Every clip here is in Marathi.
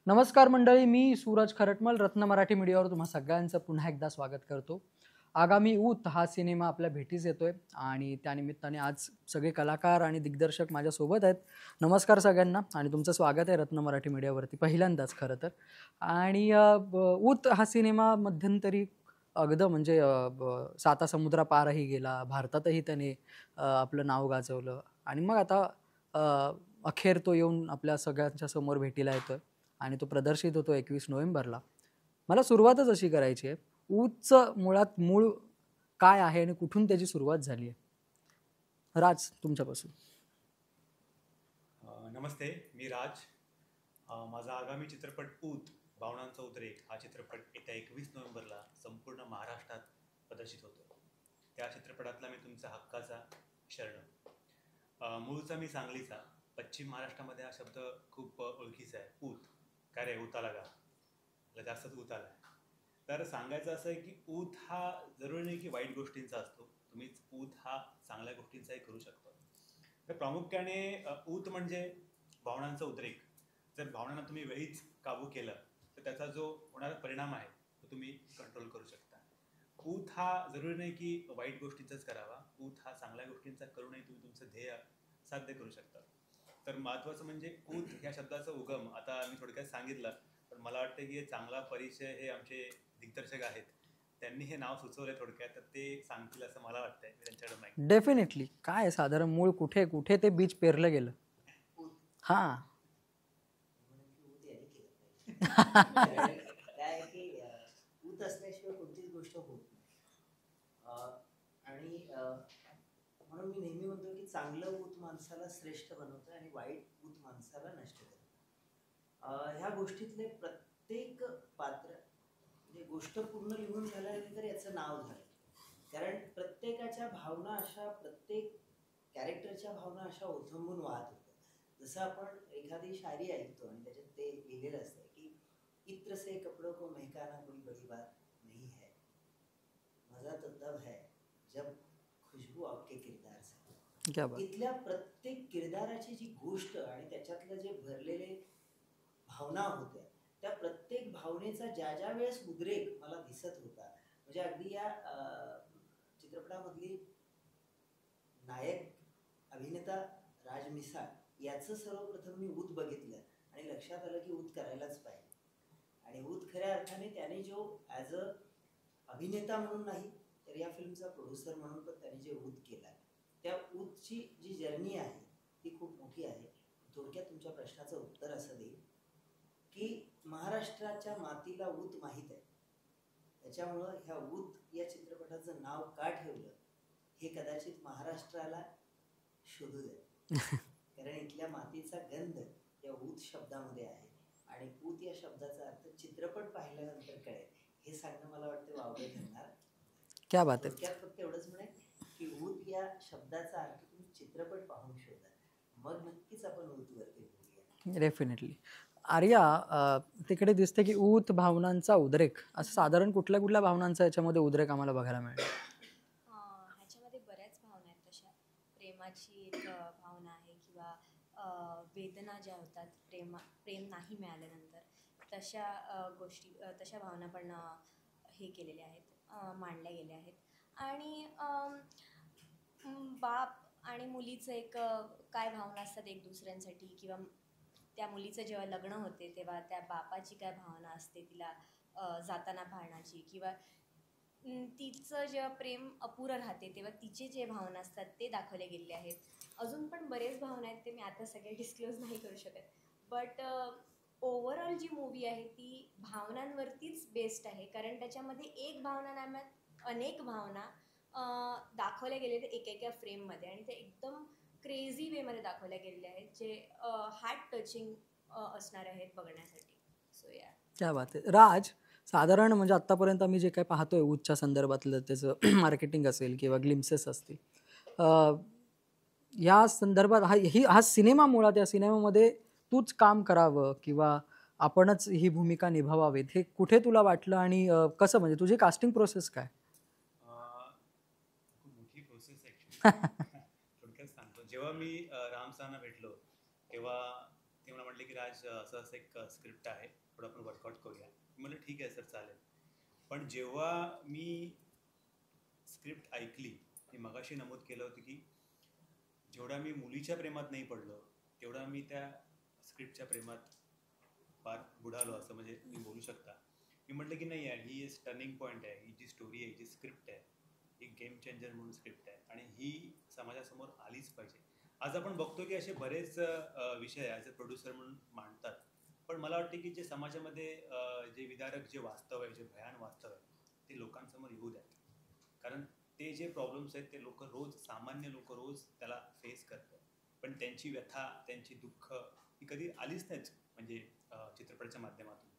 नमस्कार मंडळी, मी सूरज खरटमल रत्न मराठी मीडियावर तुम्हा सगळ्यांचं पुन्हा एकदा स्वागत करतो. आगामी ऊत हा सिनेमा आपल्या भेटीस येतोय आणि त्यानिमित्ताने आज सगळे कलाकार आणि दिग्दर्शक माझ्यासोबत आहेत. नमस्कार सगळ्यांना आणि तुमचं स्वागत आहे रत्न मराठी मीडियावरती पहिल्यांदाच खरं तर. आणि ऊत हा सिनेमा मध्यंतरी अगदी म्हणजे साता समुद्रापारही गेला, भारतातही त्याने आपलं नाव गाजवलं आणि मग आता अखेर तो येऊन आपल्या सगळ्यांच्या समोर भेटीला येतोय आणि तो प्रदर्शित होतो 21 नोव्हेंबरला. मला सुरुवातच अशी करायची आहे, ऊतचं मुळात मूळ काय आहे आणि कुठून त्याची सुरुवात झाली आहे? राज, तुमच्यापासून. नमस्ते, मी राज. माझा आगामी चित्रपट ऊत भावनांचा उद्रेक हा चित्रपट येत्या 21 नोव्हेंबरला संपूर्ण महाराष्ट्रात प्रदर्शित होतो. त्या चित्रपटातला मी तुमचा हक्काचा शरण. मूळचा मी सांगलीचा. पश्चिम महाराष्ट्रामध्ये हा शब्द खूप ओळखीचा आहे, ऊत. काय रे ऊताला का जास्तच ऊत आला. तर सांगायचं असं आहे की ऊत हा जरुरी नाही की वाईट गोष्टींचा असतो. तुम्हीच ऊत हा चांगल्या गोष्टींचाही करू शकता. तर प्रामुख्याने ऊत म्हणजे भावनांचा उद्रेक. जर भावनांना तुम्ही वेळीच काबू केलं तर त्याचा जो होणारा परिणाम आहे तो तुम्ही कंट्रोल करू शकता. ऊत हा जरुरी नाही की वाईट गोष्टींचाच करावा. ऊत हा चांगल्या गोष्टींचा करूनही तुम्ही तुमचं ध्येय साध्य करू शकता. तर महत्त्वाचं म्हणजे ऊत ह्या शब्दाचा उगम आता मी थोडक्यात सांगितलं, पण मला वाटतं की चांगला परिचय हे आमचे दिग्दर्शक आहेत, त्यांनी हे नाव सुचवलंय थोडक्यात, तर ते सांगतील असं मला वाटतंय. मी त्यांच्याकडे माहिती. डेफिनेटली. काय साधारण मूळ कुठे कुठे ते बीज पेरलं गेलं? हां. काय की ऊत असल्याशिवाय कोणतीच गोष्ट होत नाही. आणि म्हणून मी नेहमी म्हणतो की चांगलं ऊत माणसाला श्रेष्ठ बनवतं आणि वाईट ऊत माणसाला नष्ट करतं. ह्या गोष्टीतले प्रत्येक पात्र म्हणजे गोष्ट पूर्ण लिहून झाल्यानंतर याचं नाव झालं. कारण प्रत्येकाच्या भावना अशा, प्रत्येक कॅरेक्टरच्या भावना अशा ओथंबून वाहत होत्या. जसं आपण एखादी शायरी ऐकतो आणि त्याच्यात ते लिहिलेलं असतं की इत्र से कपड़ों को महकाना कोई बड़ी बात नहीं है, मजा तो तब है जब खुशबू आपके किरदार से. क्या बात. इथल्या प्रत्येक किरदाराची जी गोष्ट आणि त्याच्यातलं जे भरलेले भावना होत्या, त्या प्रत्येक भावनेचा ज्या ज्या वेळेस उद्रेक मला दिसत होता, म्हणजे अगदी या चित्रपटामधली नायक अभिनेता राज मिसाळ याचं सर्वप्रथम मी ऊत बघितलं आणि लक्षात आलं की ऊत करायलाच पाहिजे. आणि ऊत खऱ्या अर्थाने त्याने जो ॲज अ अभिनेता म्हणून नाही तर या फिल्मचा प्रोड्युसर म्हणून पण त्याने जे ऊत केला, त्या ऊतची जी जर्नी आहे ती खूप मोठी आहे. थोडक्यात तुमच्या प्रश्नाचं उत्तर असं देईल की महाराष्ट्राच्या मातीला ऊत माहीत आहे. त्याच्यामुळं ह्या ऊत या चित्रपटाचं नाव का ठेवलं हे कदाचित महाराष्ट्राला शोधू द्या. कारण इथल्या मातीचा गंध या ऊत शब्दामध्ये आहे आणि ऊत या शब्दाचा अर्थ चित्रपट पाहिल्यानंतर कळेल हे सांगणं मला वाटतं वावगं ठरणार. क्या बात आहे. थोडक्यात फक्त एवढंच म्हणेल की ऊत या शब्दाचा अर्थ तुम्ही चित्रपट पाहून शोधा, मग नक्कीच आपण ऊतवरती बोलूया. डेफिनेटली. आर्या, तिकडे दिसते की ऊत भावनांचा उद्रेक, असं साधारण कुठल्या कुठल्या भावनांचा याच्यामध्ये उद्रेक आम्हाला बघायला मिळेल? ह्याच्यामध्ये बऱ्याच भावना आहेत तशा. प्रेमाची एक भावना आहे किंवा वेदना ज्या होतात प्रेम नाही मिळाल्यानंतर, तशा गोष्टी, तशा भावना पण हे केलेल्या आहेत, मांडल्या गेल्या आहेत. आणि बाप आणि मुलीचं एक काय भावना असतात एक दुसऱ्यांसाठी, किंवा त्या मुलीचं जेव्हा लग्न होते तेव्हा त्या बापाची काय भावना असते तिला जाताना पाहण्याची, किंवा तिचं जेव्हा प्रेम अपुरं राहते तेव्हा तिचे जे भावना असतात ते दाखवले गेलेले आहेत. अजून पण बरेच भावना आहेत, ते मी आता सगळे डिस्क्लोज नाही करू शकत. बट ओव्हरऑल जी मूवी आहे ती भावनांवरतीच बेस्ड आहे, कारण त्याच्यामध्ये एक भावना नाही, अनेक भावना दाखवल्या गेलेल्या एकेका फ्रेममध्ये, आणि ते एकदम क्रेझी वेमध्ये दाखवल्या गेलेल्या आहेत, जे हार्ट टचिंग असणार आहेत बघण्यासाठी. सो या. क्या बात आहे. राज, साधारण म्हणजे आत्तापर्यंत आम्ही जे काही पाहतोय ऊतच्या संदर्भातलं त्याचं मार्केटिंग असेल किंवा ग्लिम्सेस असतील, या संदर्भात हा सिनेमा मुळात, या सिनेमामध्ये तूच काम करावं किंवा आपणच ही भूमिका निभावावीत हे कुठे तुला वाटलं आणि कसं, म्हणजे तुझी कास्टिंग प्रोसेस काय? खूप मोठी प्रोसेस ॲक्च्युली. थोडक्यात सांगतो. जेव्हा मी रामसाना भेटलो तेव्हा ते मला म्हटले की राज असं असं एक स्क्रिप्ट आहे, थोडं आपण वर्कआउट करूया. मी म्हटलं ठीक आहे सर चालेल. पण जेव्हा मी स्क्रिप्ट ऐकली, मी मगाशी नमूद केलं होतं की जेवढा मी मुलीच्या प्रेमात नाही पडलो, तेवढा मी त्या स्क्रिप्टच्या प्रेमात फार बुडालो, असं म्हणजे मी बोलू शकता. मी म्हटलं की नाही यार, ही एक टर्निंग पॉईंट आहे, ही जी स्टोरी आहे, ही जी स्क्रिप्ट आहे, ही गेम चेंजर म्हणून स्क्रिप्ट आहे आणि ही समाजासमोर आलीच पाहिजे. आज आपण बघतो की असे बरेच विषय ॲज अ प्रोड्युसर म्हणून मांडतात, पण मला वाटते की जे समाजामध्ये जे विदारक जे वास्तव आहे, जे भयान वास्तव आहे, ते लोकांसमोर येऊ द्या. कारण ते जे प्रॉब्लेम्स आहेत ते लोक रोज, सामान्य लोक रोज त्याला फेस करतात, पण त्यांची व्यथा, त्यांची दुःख ही कधी आलीच नाहीत म्हणजे चित्रपटाच्या माध्यमातून.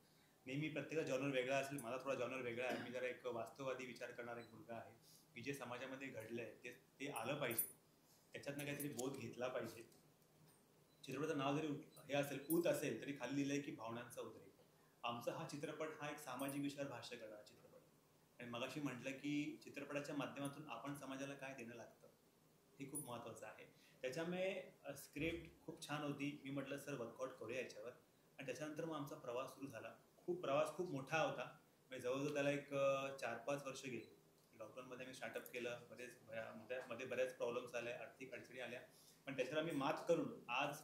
नेहमी प्रत्येका जॉनर वेगळा असेल, माझा थोडा जॉनर वेगळा आहे. मी जरा एक वास्तववादी विचार करणारा एक मुलगा आहे की जे समाजामध्ये घडलंय ते आलं पाहिजे, त्याच्यातनं काहीतरी बोध घेतला पाहिजे. चित्रपटाचं नाव जरी हे असेल, ऊत असेल, तरी खाली लिहिलंय की भावनांचा उद्रेक. आमचा हा चित्रपट हा एक सामाजिक विषयावर भाष्य करणारा चित्रपट आहे. आणि मगाशी म्हटलं की चित्रपटाच्या माध्यमातून आपण समाजाला काय देणं लागतं हे खूप महत्त्वाचं आहे. त्याच्यामुळे स्क्रिप्ट खूप छान होती. मी म्हटलं सर वर्कआउट करूया याच्यावर, आणि त्याच्यानंतर मग आमचा प्रवास सुरू झाला. प्रवास खूप मोठा होता, म्हणजे जवळजवळ त्याला एक 4-5 वर्ष गेली. लॉकडाऊनमध्ये मी स्टार्टअप केलं, मध्ये बऱ्याच प्रॉब्लेम्स आल्या, आर्थिक अडचणी आल्या, पण त्याच्यावर आम्ही मात करून आज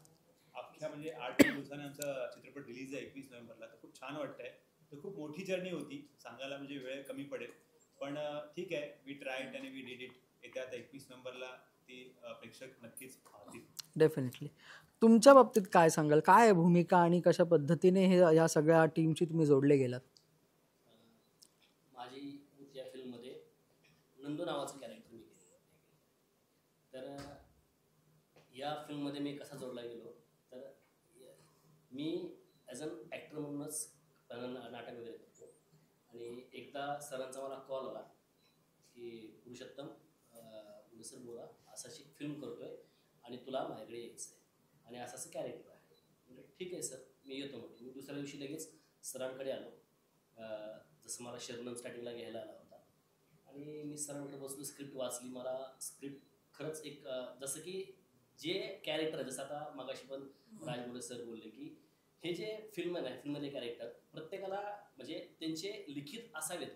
अख्ख्या म्हणजे 8-9 दिवसाने आमचा चित्रपट रिलीज आहे 21 नोव्हेंबरला. तर खूप छान वाटतंय. तर खूप मोठी जर्नी होती, सांगायला म्हणजे वेळ कमी पडेल, पण ठीक आहे, वी ट्राईड आणि वी डिड इट. येत्या आता 21 नोव्हेंबरला ती प्रेक्षक नक्कीच पाहतील. डेफिनेटली. तुमच्या बाबतीत काय सांगाल, काय आहे भूमिका आणि कशा पद्धतीने हे या सगळ्या टीमशी तुम्ही जोडले गेलात? माझी या फिल्ममध्ये नंदू नावाचं कॅरेक्टर मी केलं. तर या फिल्ममध्ये मी कसा जोडला गेलो, तर मी ॲज अन ॲक्टर म्हणूनच नाटक वगैरे करतो. आणि एकदा सरांचा मला कॉल आला की पुरुषोत्तम सर बोला, असं अशी फिल्म करतोय आणि तुला माझ्याकडे यायचं आहे आणि असं असं कॅरेक्टर आहे. म्हणजे ठीक आहे सर, मी येतो म्हटलं. मी दुसऱ्या दिवशी लगेच सरांकडे आलो. जसं मला शरणम स्टार्टिंगला घ्यायला आला होता आणि मी सरांकडे बसलो, स्क्रिप्ट वाचली. मला स्क्रिप्ट खरंच एक जसं की जे कॅरेक्टर आहे, जसं आता मगाशी पण राजमौली सर बोलले की हे जे फिल्म आहे ना, फिल्ममधले कॅरेक्टर प्रत्येकाला म्हणजे त्यांचे लिखित असावेत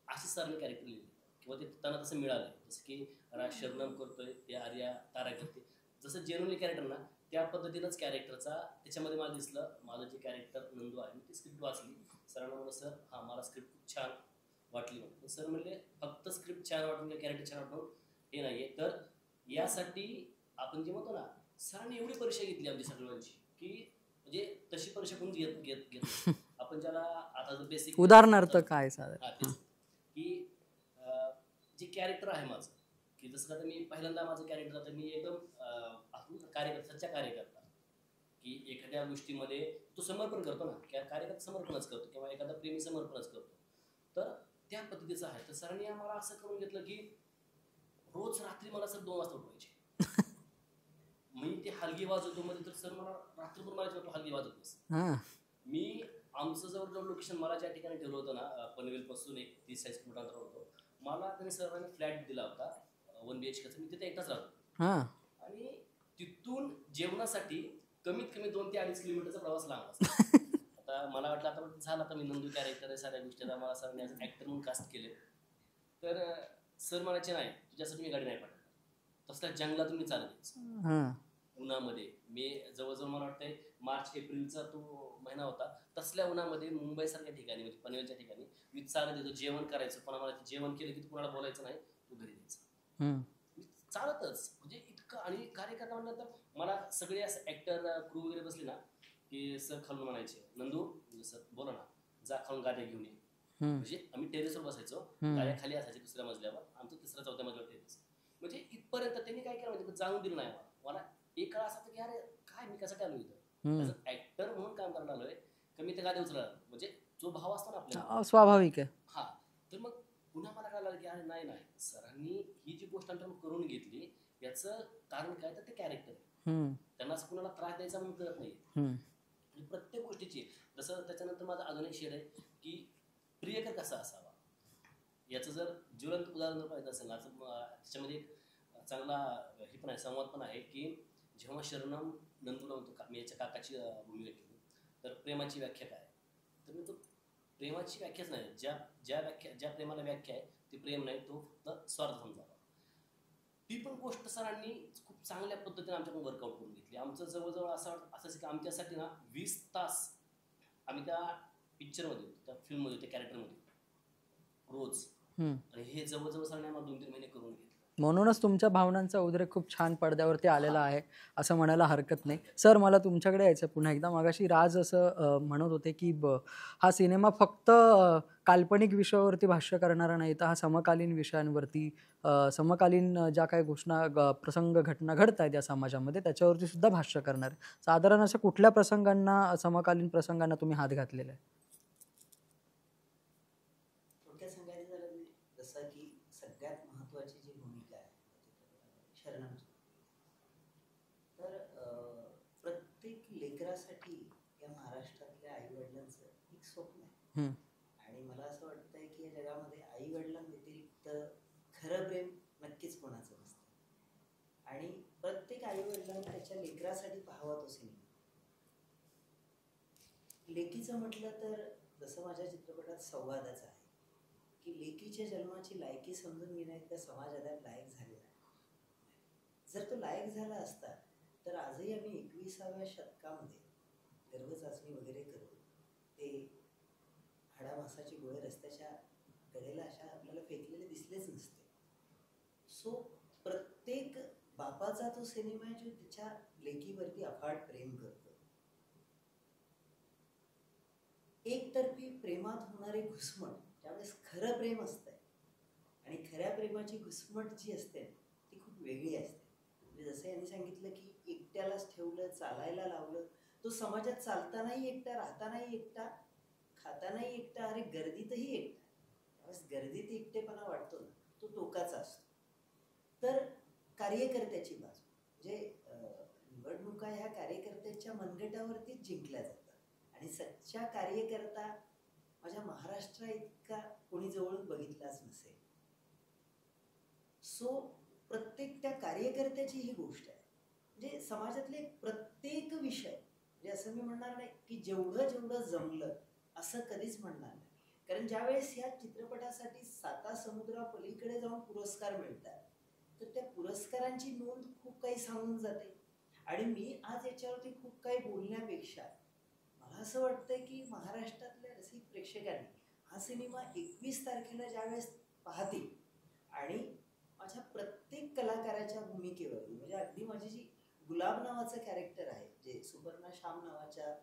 असे सरांनी कॅरेक्टर लिहिले किंवा ते त्यांना तसं मिळालं. जसं की राज शरणम करतोय, ते आर्या तारा करते, जसं जेन्युइनली कॅरेक्टर ना त्या पद्धतीनंच कॅरेक्टरचा त्याच्यामध्ये मला दिसलं. माझं जे कॅरेक्टर नंदू आहे, मी ती स्क्रिप्ट वाचली. सरांना म्हणलं सर हां मला स्क्रिप्ट खूप छान वाटली. म्हणून सर म्हणले फक्त स्क्रिप्ट छान वाटून किंवा कॅरेक्टर छान वाटून हे नाही आहे, तर यासाठी आपण जे म्हणतो ना, सरांनी एवढी परीक्षा घेतली आमची सगळ्यांची की म्हणजे तशी परीक्षा कोण घेत आपण ज्याला आता जर बेसिक उदाहरणार्थ काय साधारण? हां तेच की जे कॅरेक्टर आहे माझं, की जसं आता मी पहिल्यांदा माझं कॅरेक्टर आता मी एकदम कार्यकर्ता, सच्चा कार्यकर्ता, की एखाद्या गोष्टीमध्ये तो समर्पण करतो ना, कार्यकर्ता समर्पणच करतो किंवा एखादा प्रेमी समर्पणच करतो. तर त्या पद्धतीचं आहे. तर सरांनी आम्हाला असं करून घेतलं की रोज रात्री मला सर 2 वाजता उठवायचे. मी ते हलगी वाजवतो मध्ये, तर सर मला रात्रभर मला हलगी वाजवतोस. हां. मी आमचं जवळ लोकेशन मला ज्या ठिकाणी ठेवलं होतं ना, पनवेलपासून एक 30-40 किलोमीटर अंतर होतं. मला त्यांनी सरांनी फ्लॅट दिला होता 1 BHKचा. मी तिथे एकटाच राहतो हां. आणि तिथून जेवणासाठी कमीत कमी 2 ते 2.5 किलोमीटरचा प्रवास लांब असतो. आता मला वाटलं आता झालं, आता मी नंदू कॅरेक्टर आहे, साऱ्या गोष्टी आता मला सरांनी ॲज ॲक्टर म्हणून कास्ट केले. तर सर म्हणायचे नाही, तुझ्यासाठी मी गाडी नाही पाठवणार, तसल्या जंगलातून मी चालत यायचं हां. उन्हामध्ये. मी जवळजवळ मला वाटतंय मार्च-एप्रिलचा तो महिना होता. तसल्या उन्हामध्ये मुंबईसारख्या ठिकाणी म्हणजे पनवेलच्या ठिकाणी मी चालत येतो, जेवण करायचं. पण आम्हाला जेवण केलं की कुणाला बोलायचं नाही, तू घरी द्यायचं. मी चालतच म्हणजे इतकं. आणि कार्यकर्ता म्हणलं तर मला सगळे असं ॲक्टर क्रू वगैरे बसले ना की सर खालून म्हणायचे, नंदू म्हणजे सर बोला ना, जा खालून गाद्या घेऊन ये. म्हणजे आम्ही टेरेसवर बसायचो, गाड्या खाली असायचे दुसऱ्या मजल्यावर, आमचं 3ऱ्या-4थ्या मजल्यावर टेरेस. म्हणजे इथपर्यंत त्यांनी काय केलं म्हणजे जाऊन दिलं नाही मला. एक काळ असा की अरे काय मी कसं आलो इथं ऍक्टर म्हणून काम करायला आलोय का मी त्या गादी उचलला, म्हणजे जो भाव असतो ना आपल्याला स्वाभाविक आहे. हा. तर मग पुन्हा मला काय लागलं की अरे नाही सरांनी ही जी गोष्ट आमच्याकडून करून घेतली याचं कारण काय, तर ते कॅरेक्टर आहे. त्यांना असं कुणाला त्रास द्यायचा म्हणून करत नाही. म्हणजे प्रत्येक गोष्टीची. जसं त्याच्यानंतर माझा अजून एक शेड आहे की प्रियकर कसा असावा याचं जर ज्वलंत उदाहरण पाहिजे असेल ना, त्याच्यामध्ये एक चांगला हे पण आहे, संवाद पण आहे की जेव्हा शरणम नंदूला म्हणतो मी याच्या काकाची भूमिका केली, तर प्रेमाची व्याख्या काय? तर मी तो प्रेमाची व्याख्याच नाही, ज्या प्रेमाला व्याख्या आहे ती प्रेम नाही, तो फक्त स्वार्थ समजावा. ती पण गोष्ट सरांनी खूप चांगल्या पद्धतीने आमच्याकडून वर्कआउट करून घेतली. आमचं जवळजवळ असं की आमच्यासाठी ना 20 तास आम्ही त्या पिक्चरमध्ये होतो, त्या फिल्ममध्ये, त्या कॅरेक्टरमध्ये रोज. आणि हे जवळजवळ सरांनी आम्हाला 2-3 महिने करून घेतले. म्हणूनच तुमच्या भावनांचा उद्रेक खूप छान पडद्यावरती आलेला आहे असं म्हणायला हरकत नाही. सर, मला तुमच्याकडे यायचं पुन्हा एकदा. मगाशी राज असं म्हणत होते की हा सिनेमा फक्त काल्पनिक विषयावरती भाष्य करणारा नाही, तर हा समकालीन विषयांवरती, समकालीन ज्या काही प्रसंग घटना घडत आहेत या समाजामध्ये त्याच्यावरती सुद्धा भाष्य करणार आहे. साधारण अशा कुठल्या प्रसंगांना, समकालीन प्रसंगांना तुम्ही हात घातलेला आहे? थोडक्यात सांगायचं झालं जसं की सगळ्यात महत्त्वाची जी भूमिका आहे शरणमची, तर प्रत्येक लेकरासाठी या महाराष्ट्रातल्या आईवडिलांचं एक स्वप्न आहे. आणि मला असं वाटतंय की या जगामध्ये आईवडिलांव्यतिरिक्त खरं प्रेम नक्कीच कोणाचं नसतं. आणि प्रत्येक आईवडिलांना त्याच्या लेकरासाठी पाहावा तो सिनेमा. लेकीचं म्हटलं तर जसं माझ्या चित्रपटात संवादाचं आहे की लेकीच्या जन्माची लायकी समजून घेण्यात समाज अद्याप लायक झालेला आहे. जर तो लायक झाला असता तर आजही आम्ही 21व्या शतकामध्ये गर्भचाचणी वगैरे करून ते हाडामासाचे गोळे रस्त्याच्या कडेला अशा आपल्याला फेकलेले दिसलेच नसते. सो प्रत्येक बापाचा तो सिनेमा आहे जो त्याच्या लेकीवरती अफाट प्रेम करतो. एकतर्फी प्रेमात होणारे घुसमट त्यावेळेस खरं प्रेम असतंय, आणि खऱ्या प्रेमाची घुसमट जी असते ती खूप वेगळी असते. म्हणजे जसं यांनी सांगितलं की एकट्यालाच ठेवलं, चालायला लावलं, तो समाजात चालतानाही एकटा, राहतानाही एकटा, खातानाही एकटा, अरे गर्दीतही एकटा. त्यावेळेस गर्दीत एकटेपणा वाटतो ना, तो टोकाचा असतो. तर कार्यकर्त्याची बाजू म्हणजे निवडणुका ह्या कार्यकर्त्याच्या मनगटावरतीच जिंकल्या जातात. आणि सच्चा कार्यकर्ता माझ्या महाराष्ट्रा इतका कोणी जवळून बघितलाच नसेल. सो प्रत्येक त्या कार्यकर्त्याची ही गोष्ट आहे. म्हणजे समाजातले प्रत्येक विषय, म्हणजे असं मी म्हणणार नाही की जेवढं जमलं असं कधीच म्हणणार नाही. कारण ज्यावेळेस ह्या चित्रपटासाठी 7 समुद्रापलीकडे जाऊन पुरस्कार मिळतात तर त्या पुरस्कारांची नोंद खूप काही सांगून जाते. आणि मी आज याच्यावरती खूप काही बोलण्यापेक्षा मला असं वाटतंय की महाराष्ट्रातल्या रसिक प्रेक्षकांनी हा सिनेमा 21 तारखेला ज्यावेळेस पाहतील आणि माझ्या प्रत्येक कलाकाराच्या भूमिकेवर, म्हणजे अगदी माझी जी गुलाब नावाचं कॅरेक्टर आहे, जे सुपर्णा श्याम नावाच्या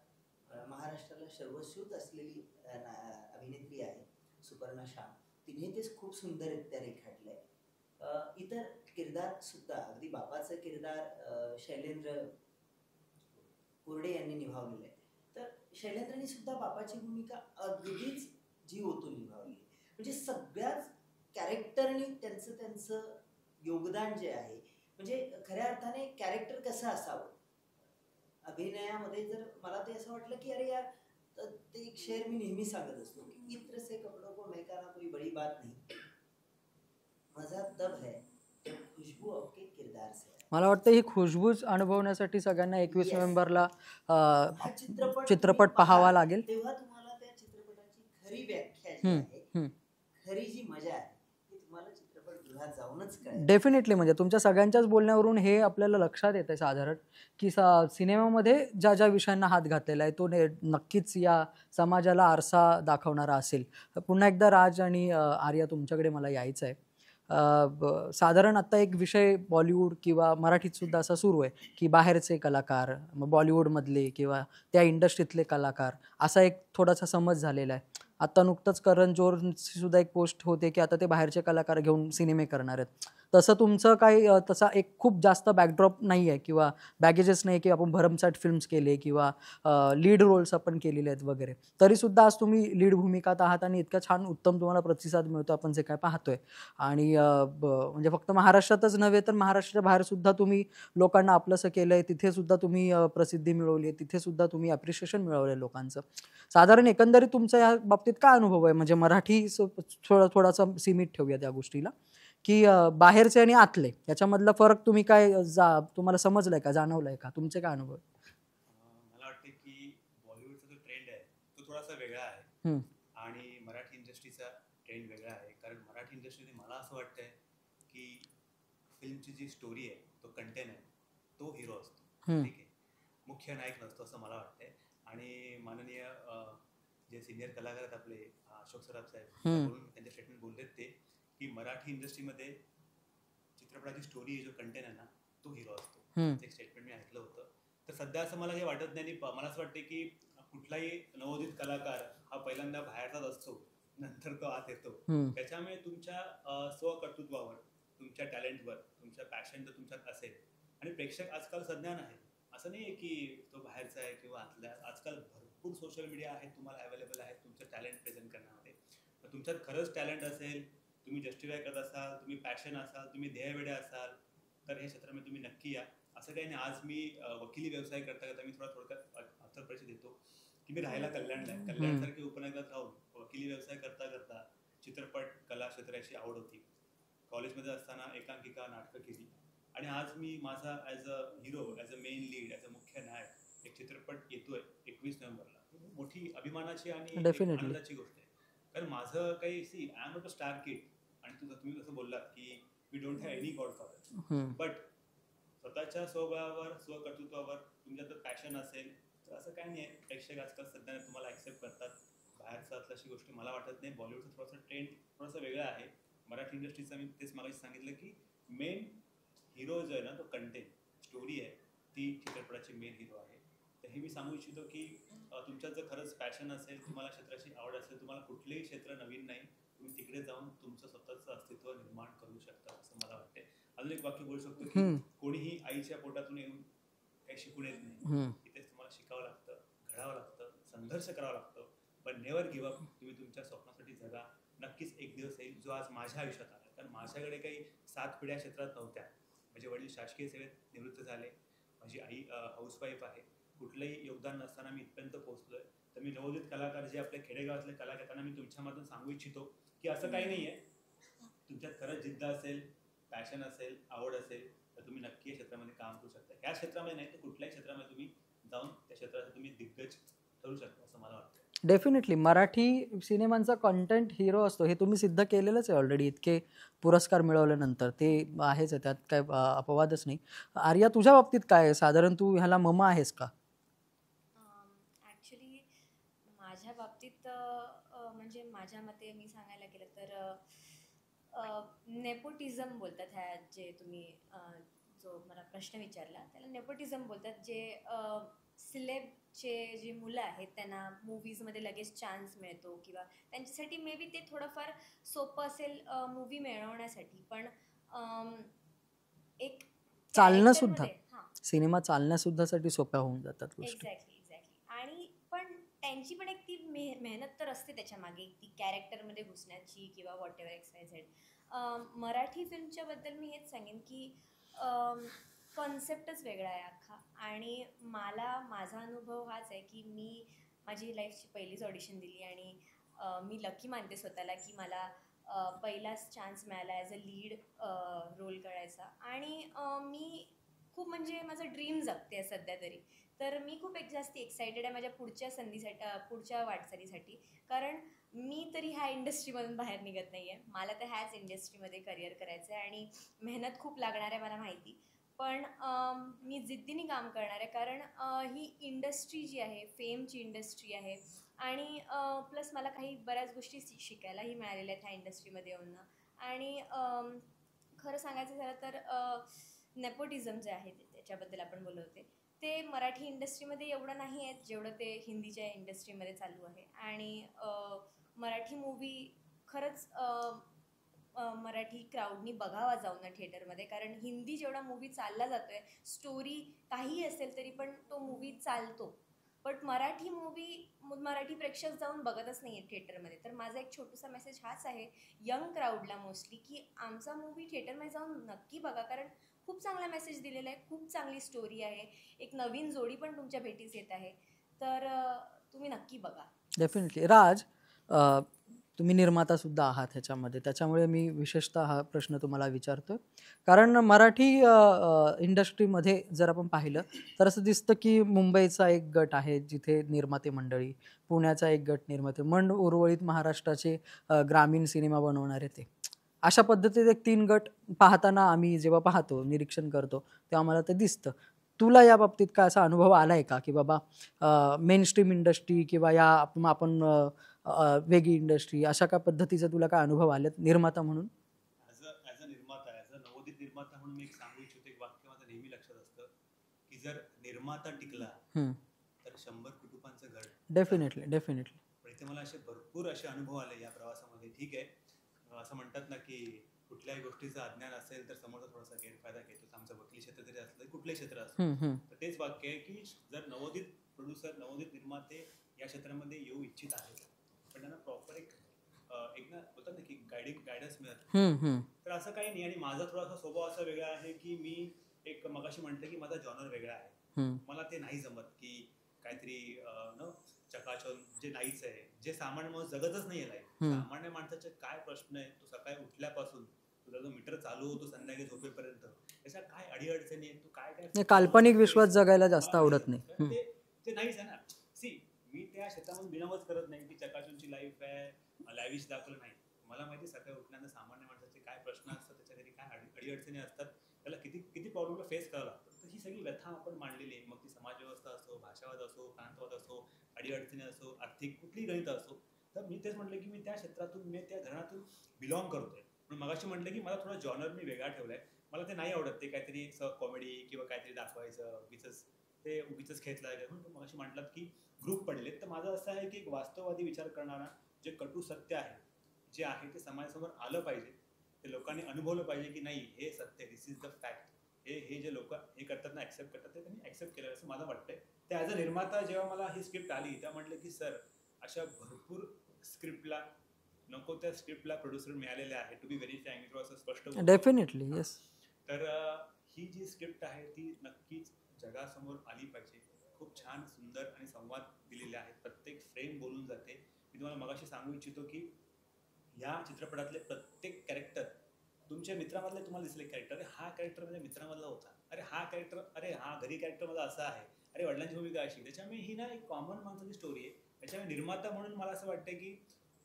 महाराष्ट्राला सर्वश्रुत असलेली अभिनेत्री आहे सुपर्णा श्याम, तिने तेच खूप सुंदररित्या रेखाटलंय. इतर किरदार सुद्धा, अगदी बापाचं किरदार शैलेंद्र कोरडे यांनी निभावलेलं आहे. तर शैलेंद्रनी सुद्धा बापाची भूमिका अगदीच जीव ओतून निभावली. म्हणजे सगळ्याच कॅरेक्टरनी त्यांचं योगदान जे आहे, म्हणजे खऱ्या अर्थाने कॅरेक्टर कसं असावं अभिनयामध्ये, जर मला ते असं वाटलं की अरे यार, ते एक शेर मी नेहमी सांगत असतो की इत्र से कपडों को महकाना कोई बड़ी बात नहीं, मजा तब है जब खुशबू आपके किरदार से. मला वाटतं ही खुशबूच अनुभवण्यासाठी सगळ्यांना 21 नोव्हेंबरला हा चित्रपट पाहावा लागेल. तेव्हा तुम्हाला त्या चित्रपटाची खरी व्याख्या जी आहे, खरी जी मजा आहे ती तुम्हाला चित्रपटगृहात जाऊनच कळेल. डेफिनेटली. म्हणजे तुमच्या सगळ्यांच्याच बोलण्यावरून हे आपल्याला लक्षात येतं साधारण की सिनेमामध्ये ज्या ज्या विषयांना हात घातलेला आहे तो नक्कीच या समाजाला आरसा दाखवणारा असेल. पुन्हा एकदा राज आणि आर्या तुमच्याकडे मला यायचं आहे. साधारण आता एक विषय बॉलिवूड किंवा मराठीत सुद्धा असा सुरू आहे की बाहेरचे कलाकार, बॉलिवूडमधले किंवा त्या इंडस्ट्रीतले कलाकार, असा एक थोडासा समज झालेला आहे. आता नुकतंच करण जोहरची सुद्धा एक पोस्ट होते की आता ते बाहेरचे कलाकार घेऊन सिनेमे करणार आहेत. तसं तुमचं काही तसा एक खूप जास्त बॅकड्रॉप नाही आहे किंवा बॅगेजेस नाही की आपण भरमसाठ फिल्म्स केले किंवा लीड रोल्स आपण केलेले आहेत वगैरे, तरीसुद्धा आज तुम्ही लीड भूमिकात आहात आणि इतका छान उत्तम तुम्हाला प्रतिसाद मिळतो आपण जे काय पाहतोय. आणि म्हणजे फक्त महाराष्ट्रातच नव्हे तर महाराष्ट्राच्या बाहेरसुद्धा तुम्ही लोकांना आपलंसं केलं आहे, तिथेसुद्धा तुम्ही प्रसिद्धी मिळवली आहे, तिथेसुद्धा तुम्ही ॲप्रिशिएशन मिळवलं आहे लोकांचं. साधारण एकंदरीत तुमचा या बाबतीत काय अनुभव आहे? म्हणजे मराठी थोडासा सीमित ठेवूया त्या गोष्टीला की बाहेरचे आणि आतले याच्यामधला फरक तुम्ही काय तुम्हाला समजलाय का, जाणवलाय का, तुमचे काय अनुभव? मला वाटते की बॉलिवूडचा जो ट्रेंड आहे तो थोडासा वेगळा आहे हम्म. आणि मराठी इंडस्ट्रीचा ट्रेंड वेगळा आहे. कारण मराठी इंडस्ट्रीमध्ये मला असं वाटतंय की फिल्मची जी स्टोरी आहे, तो कंटेंट आहे, तो हिरो असतो. हम्म. ठीक आहे, मुख्य नायक नसतो असं मला वाटतंय. आणि माननीय जे सिनियर कलाकार आहेत आपले अशोक सराफ साहेब, बोलून त्यांचे स्टेटमेंट बोललेत ते की मराठी इंडस्ट्रीमध्ये चित्रपटाची स्टोरी जो कंटेंट आहे ना, तो हिरो असतो. एक स्टेटमेंट मी ऐकलं होतं. तर सध्या असं मला काही वाटत नाही. आणि मला असं वाटते की कुठलाही नवोदित कलाकार हा पहिल्यांदा बाहेरचाच असतो, नंतर तो आत येतो. त्याच्यामुळे तुमच्या स्वकर्तृत्वावर, तुमच्या टॅलेंटवर, तुमच्या पॅशन जर तुमच्यात असेल, आणि प्रेक्षक आजकाल सज्ञान आहे, असं नाही आहे की तो बाहेरचा आहे किंवा आतला. आजकाल भरपूर सोशल मीडिया आहे तुम्हाला अवेलेबल आहे तुमचं टॅलेंट प्रेझेंट करण्यामध्ये. तर तुमच्यात खरंच टॅलेंट असेल, तुम्ही जस्टिफाय करत असाल, तुम्ही पॅशन असाल, तुम्ही ध्येयवेडे असाल, तर हे क्षेत्रामध्ये तुम्ही नक्की या. असं काही नाही. आज मी वकिली व्यवसाय करता करता मी थोडक्यात अर्थात परिचय देतो की मी राहायला कल्याणला आहे. कल्याणसारख्या उपनगरात राहून वकिली व्यवसाय करता करता चित्रपट कला क्षेत्राची आवड होती. कॉलेजमध्ये असताना एकांकिका, नाटकं केली, आणि आज मी माझा as a hero, as a main lead, as a मुख्य नायक एक चित्रपट येतोय 21 नोव्हेंबरला. मोठी अभिमानाची आणि एक आनंदाची गोष्ट आहे. कारण माझं काही I am not a star kid, आणि तुम्ही जसं बोललात की we don't have any godfather, but स्वतःच्या स्वबळावर, स्वकर्तृत्वावर तुमच्या जर पॅशन असेल तर असं काही नाही आहे. प्रेक्षक आजकाल सध्या तुम्हाला ॲक्सेप्ट करतात. बाहेरचं असलं अशी गोष्ट मला वाटत नाही. बॉलिवूडचा थोडासा ट्रेंड थोडासा वेगळा आहे. मराठी इंडस्ट्रीचा मी तेच मला सांगितलं की मेन हिरो जो आहे ना, तो कंटेंट स्टोरी आहे, ती चित्रपटाची मेन हिरो आहे. तर हे मी सांगू इच्छितो की तुमच्यात जर खरंच पॅशन असेल, तुम्हाला क्षेत्राची आवड असेल, तुम्हाला कुठलेही क्षेत्र नवीन नाही, तुम्ही तिकडे जाऊन तुमचं स्वतःचं अस्तित्व निर्माण करू शकता असं मला वाटते. अजून एक वाक्य बोलू शकतो की कोणीही आईच्या पोटातून येऊन काही शिकून येत नाही. इथेच तुम्हाला शिकावं लागतं, घडावं लागतं, संघर्ष करावा लागतो, पण नेवर गिव्ह अप. तुम्ही तुमच्या स्वप्नासाठी जगा. नक्कीच एक दिवस येईल जो आज माझ्या आयुष्यात आला. कारण माझ्याकडे काही 7 पिढ्या क्षेत्रात नव्हत्या. माझे वडील शासकीय सेवेत निवृत्त झाले, माझी आई हाऊसवाईफ आहे. कुठलंही योगदान नसताना मी इथपर्यंत पोहोचलोय. तर मी नवोदित कलाकार जे आपल्या खेडेगावातले कलाकार, त्यांना मी तुमच्यामधून सांगू इच्छितो की असं काही नाही आहे. तुमच्यात खरंच जिद्द असेल, पॅशन असेल, आवड असेल, तर तुम्ही नक्की या क्षेत्रामध्ये काम करू शकता. या क्षेत्रामध्ये नाही तर कुठल्याही क्षेत्रामध्ये तुम्ही जाऊन त्या क्षेत्रात तुम्ही दिग्गज ठरू शकता असं मला वाटतं. डेफिनेटली मराठी सिनेमांचा कंटेंट हिरो असतो, हे तुम्ही सिद्ध केलेलंच आहे ऑलरेडी. इतके पुरस्कार मिळवल्यानंतर ते आहेच आहे, त्यात काय अपवादच नाही. आर्या, तुझ्या बाबतीत काय आहे? साधारण तू ह्याला ममा आहेस का? ॲक्च्युली माझ्या बाबतीत म्हणजे माझ्या मते मी सांगायला गेलं तर नेपोटिझम बोलतात ह्या, जे तुम्ही जो मला प्रश्न विचारला त्याला नेपोटिझम बोलतात. जे सिलेबचे जी मुलं आहेत त्यांना मूवीजमध्ये लगेच चान्स मिळतो, किंवा त्यांच्यासाठी मे बी ते थोडंफार सोपं असेल मूवी मिळवण्यासाठी, पण एक चालणं सुद्धा, हां सिनेमा चालण्यासुद्धासाठी सोप्या होऊन जातात गोष्टी. एक्झॅक्टली. आणि पण त्यांची पण एक ती मेहनत तर असते त्याच्या मागे, ती कॅरेक्टरमध्ये घुसण्याची किंवा whatever X Y Z. Marathi फिल्मच्या बद्दल मी हेच सांगेन की कॉन्सेप्टच वेगळा आहे अख्खा. आणि माझा अनुभव हाच आहे की मी माझी लाईफची पहिलीच ऑडिशन दिली, आणि मी लकी मानते स्वतःला की मला पहिलाच चान्स मिळाला ॲज अ लीड रोल करायचा. आणि मी खूप म्हणजे माझं ड्रीम जगते सध्या तरी. तर मी खूप जास्त एक्सायटेड आहे माझ्या पुढच्या संधीसाठी, पुढच्या वाटचालीसाठी. कारण मी तरी ह्या इंडस्ट्रीमधून बाहेर निघत नाही आहे. मला तर ह्याच इंडस्ट्रीमध्ये करिअर करायचं आहे, आणि मेहनत खूप लागणार आहे मला माहिती. पण मी जिद्दीने काम करणार आहे. कारण ही इंडस्ट्री जी आहे, फेमची इंडस्ट्री आहे, आणि प्लस मला काही बऱ्याच गोष्टी शिकायलाही मिळालेल्या आहेत ह्या इंडस्ट्रीमध्ये येऊन. आणि खरं सांगायचं झालं तर नेपोटिझम जे आहे त्याच्याबद्दल आपण बोलत होते, ते मराठी इंडस्ट्रीमध्ये एवढं नाही आहे जेवढं ते हिंदीच्या इंडस्ट्रीमध्ये चालू आहे. आणि मराठी मूवी खरंच मराठी क्राऊडनी बघावा जाऊन ना थिएटरमध्ये. कारण हिंदी जेवढा मूवी चालला जातो आहे, स्टोरी काही असेल तरी पण तो मूवी चालतो, बट मराठी प्रेक्षक जाऊन बघतच नाही आहे थिएटरमध्ये. तर माझा एक छोटासा मेसेज हाच आहे यंग क्राऊडला मोस्टली, की आमचा मूवी थिएटरमध्ये जाऊन नक्की बघा. कारण खूप चांगला मेसेज दिलेला आहे, खूप चांगली स्टोरी आहे, एक नवीन जोडी पण तुमच्या भेटीस येत आहे. तर तुम्ही नक्की बघा. डेफिनेटली. राज, तुम्ही निर्माता सुद्धा आहात ह्याच्यामध्ये, त्याच्यामुळे मी विशेषतः हा प्रश्न तुम्हाला विचारतोय. कारण मराठी इंडस्ट्रीमध्ये जर आपण पाहिलं तर असं दिसतं की मुंबईचा एक गट आहे जिथे निर्माते मंडळी, पुण्याचा एक गट निर्माते उर्वरित महाराष्ट्राचे ग्रामीण सिनेमा बनवणारे ते, अशा पद्धतीचे एक 3 गट पाहताना आम्ही जेव्हा पाहतो, निरीक्षण करतो, तेव्हा मला ते दिसतं. तुला या बाबतीत काय असा अनुभव आलाय का की बाबा मेनस्ट्रीम इंडस्ट्री किंवा या आपण वेगळी इंडस्ट्री अशा काय पद्धतीचे तुला काय अनुभव आलेत निर्माता म्हणून? ॲज अ निर्माता, ॲज अ नवोदित निर्माता म्हणून मी एक सांगू इच्छितो, एक वाक्य माझं नेहमी लक्षात असतं की जर निर्माता टिकला तर 100 कुटुंबांचं घर. डेफिनेटली. पण इथे मला भरपूर असे अनुभव आले या प्रवासामध्ये. ठीक आहे, असं म्हणतात ना की कुठल्याही गोष्टीचं अज्ञान असेल तर समोरचा थोडासा गैरफायदा घेतो. आमचं वकील क्षेत्र जरी असलं, कुठलंही क्षेत्र असलं, तर तेच वाक्य आहे की जर नवोदित प्रोड्युसर, नवोदित निर्माते या क्षेत्रामध्ये येऊ इच्छित आहेत, पण त्यांना प्रॉपर एक ना बोलतात ना की गायडन्स मिळत नाही. तर असं काही नाही. आणि माझा थोडासा स्वभाव असा वेगळा आहे की मी एक मगाशी म्हटलं की माझा जॉनर वेगळा आहे. मला ते नाही जमत की काहीतरी चकाचौंध जे नाहीच आहे, जे सामान्य माणूस जगतच नाही आहे. सामान्य माणसाचे काय प्रश्न आहे, तो सकाळी उठल्यापासून तुझा जो मीटर चालू होतो संध्याकाळी झोपेपर्यंत, त्याच्या काय अडीअडचणी आहेत, तू काय काल्पनिक विश्वास जगायला जास्त आवडत नाही. ते नाहीच आहे ना. सी, मी त्या क्षेत्रामध्ये बिनामत करत नाही की चकाचौंधची लाईफ आहे, लाईव्हिश दाखवलं नाही. मला माहिती सकाळी उठल्यानंतर सामान्य माणसाचे काय प्रश्न असतात, त्याच्या घरी काय अडीअडचणी असतात, त्याला किती प्रॉब्लेमला फेस करावं लागतं. तर ही सगळी व्यथा आपण मांडलेली आहे. मग ती समाजव्यवस्था असो, भाषावाद असो, प्रांतवाद असो, अडीअडचणी असो, आर्थिक कुठलीही गणित असो. तर मी तेच म्हटलं की मी त्या क्षेत्रातून, मी त्या घरातून बिलॉंग करतोय. पण मगाशी म्हटलं की मला थोडा जॉनर मी वेगळा ठेवलाय. मला ते नाही आवडत, ते काहीतरी कॉमेडी किंवा काहीतरी दाखवायचं, उगीच खेचला गेला. म्हणून मगाशी म्हटलात की ग्रुप पडलेत. तर माझं असं आहे की एक वास्तववादी विचार करणारा, जे कटू सत्य आहे, जे आहे ते समाजासमोर आलं पाहिजे. ते लोकांनी अनुभवलं पाहिजे की नाही, हे सत्य, दिस इज द फॅक्ट. हे जे लोक हे करतात ना, ॲक्सेप्ट करतात, ते त्यांनी ॲक्सेप्ट केलं असं मला वाटतंय. ते ॲज अ निर्माता जेव्हा मला ही स्क्रिप्ट आली, तेव्हा म्हटलं की सर, अशा भरपूर स्क्रिप्टला, नको त्या स्क्रिप्टला प्रोड्युसर मिळालेले आहे. टू बी व्हेरी फ्रँक, असं स्पष्ट बोलतो. Definitely, yes. तर ही जी स्क्रिप्ट आहे ती नक्कीच जगासमोर आली पाहिजे. खूप छान, सुंदर आणि संवाद दिलेले आहेत. प्रत्येक फ्रेम बोलून जाते. मी तुम्हाला मगाशी सांगू इच्छितो की या चित्रपटातले प्रत्येक कॅरेक्टर, तुमच्या मित्रामधले तुम्हाला दिसले कॅरेक्टर, अरे हा कॅरेक्टर माझ्या मित्रामधला होता, अरे हा कॅरेक्टर, अरे हा घरी कॅरेक्टर माझा असा आहे, अरे वडिलांची भूमिका अशी. त्याच्यामुळे ही ना एक कॉमन माणसाची स्टोरी आहे. त्याच्यामुळे निर्माता म्हणून मला असं वाटतं की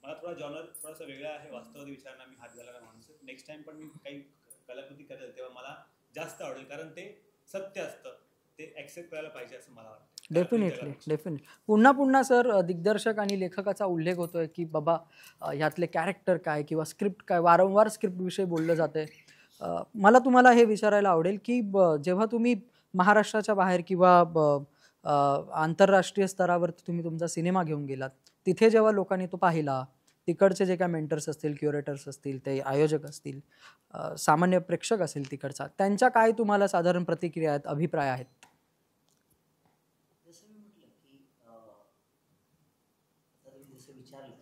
मला थोडा जॉनर थोडासा वेगळा आहे. वास्तववादी विचारांना मी हात घालायला माणूस. नेक्स्ट टाइम पण मी काही कलाकृती करेल तेव्हा मला जास्त आवडेल, कारण ते सत्य असतं, ते ॲक्सेप्ट करायला पाहिजे असं मला वाटतं. डेफिनेटली. पुन्हा सर दिग्दर्शक आणि लेखकाचा उल्लेख होतोय की बाबा ह्यातले कॅरेक्टर काय किंवा स्क्रिप्ट काय, वारंवार स्क्रिप्टविषयी बोललं जाते. मला तुम्हाला हे विचारायला आवडेल की जेव्हा तुम्ही महाराष्ट्राच्या बाहेर किंवा आंतरराष्ट्रीय स्तरावरती तुम्ही तुमचा सिनेमा घेऊन गेलात, तिथे जेव्हा लोकांनी तो पाहिला, तिकडचे जे काय मेंटर्स असतील, क्युरेटर्स असतील, ते आयोजक असतील, सामान्य प्रेक्षक असेल तिकडचा, त्यांच्या काय तुम्हाला साधारण प्रतिक्रिया आहेत, अभिप्राय आहेत? जसं मी म्हटलं की तुम्ही जसं विचारलं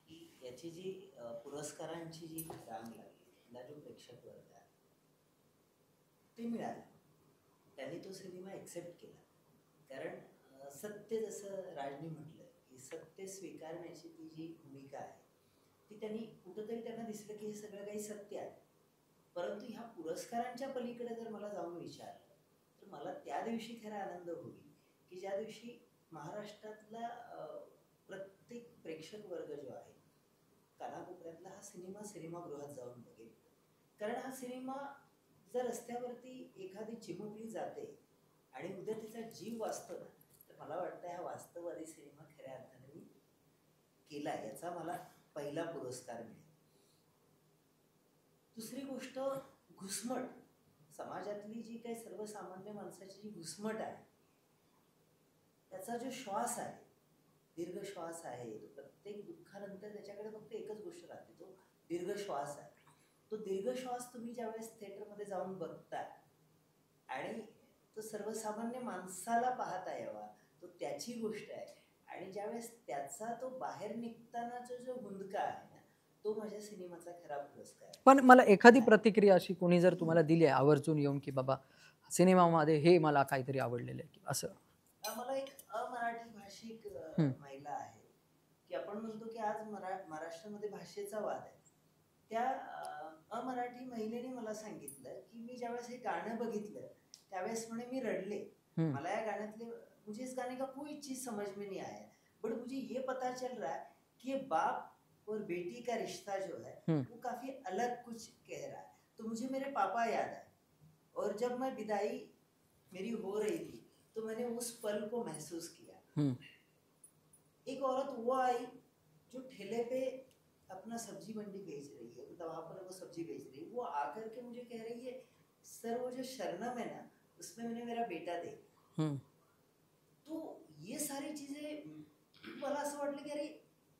की याची जी पुरस्कारांची जी रांग लागली, त्याला जो प्रेक्षक वर्ग आहे ते मिळालं, त्यांनी तो सिनेमा ॲक्सेप्ट केला. कारण सत्य, जसं राजनी म्हटलं की सत्य स्वीकारण्याची ती जी भूमिका आहे ती त्यांनी कुठंतरी त्यांना दिसलं की हे सगळं काही सत्य आहे. परंतु ह्या पुरस्कारांच्या पलीकडे जर मला जाऊन विचारलं तर मला त्या दिवशी खरा आनंद होईल की ज्या दिवशी महाराष्ट्रातला प्रत्येक प्रेक्षक वर्ग जो आहे, कानाकोपऱ्यातला हा सिनेमा सिनेमागृहात जाऊन बघेल. कारण हा सिनेमा जर रस्त्यावरती एखादी चिमुकली जाते आणि उद्या तिचा जीव वाचतो ना, तर मला वाटतं हा वास्तववादी सिनेमा खऱ्या अर्थाने मी केला, याचा मला पहिला पुरस्कार मिळेल. दुसरी गोष्ट, घुसमट, समाजातली जी काही सर्वसामान्य माणसाची जी घुसमट आहे, त्याचा जो श्वास आहे, दीर्घ श्वास आहे, तो प्रत्येक दुःखानंतर त्याच्याकडे फक्त एकच गोष्ट राहते, तो दीर्घ श्वास आहे. तो दीर्घ श्वास तुम्ही ज्यावेळेस थिएटरमध्ये जाऊन बघताय आणि तो सर्वसामान्य माणसाला पाहता यावा, तो त्याची गोष्ट आहे. आणि ज्यावेळेस त्याचा तो बाहेर निघतानाचा जो हुंदका आहे ना, तो माझ्या सिनेमाचा खरा पुरस्कार आहे. पण मला एखादी प्रतिक्रिया अशी कोणी जर तुम्हाला दिली आहे आवर्जून येऊन की बाबा सिनेमामध्ये हे मला काहीतरी आवडलेलं आहे असं? मला एक अमराठी भाषिक महिला आहे, की आपण म्हणतो की आज महाराष्ट्रामध्ये भाषेचा वाद आहे. त्या अमराठी महिलेने मला सांगितलं की मी ज्यावेळेस हे गाणं बघितलं त्यावेळेस म्हणे मी रडले. हम्म. मला या गाण्यातले मुझे इस गाने का कोई चीज समझ में नहीं आया, बट मुझे ये पता चल रहा है कि बाप और बेटी का रिश्ता जो है वो काफी अलग कुछ कह रहा है. तो मुझे मेरे पापा याद आए और जब मैं विदाई मेरी हो रही थी तो मैंने उस पल को महसूस किया. एक औरत वो आई जो ठेले पे अपना सब्जी मंडी बेच रही है, मतलब वहां पर वो सब्जी बेच रही है, वो आकर के मुझे कह रही है सर वो जो शरणम है ना उसमें मैंने मेरा बेटा दे. तो ये सारी चीजें मला असं वाटलं की अरे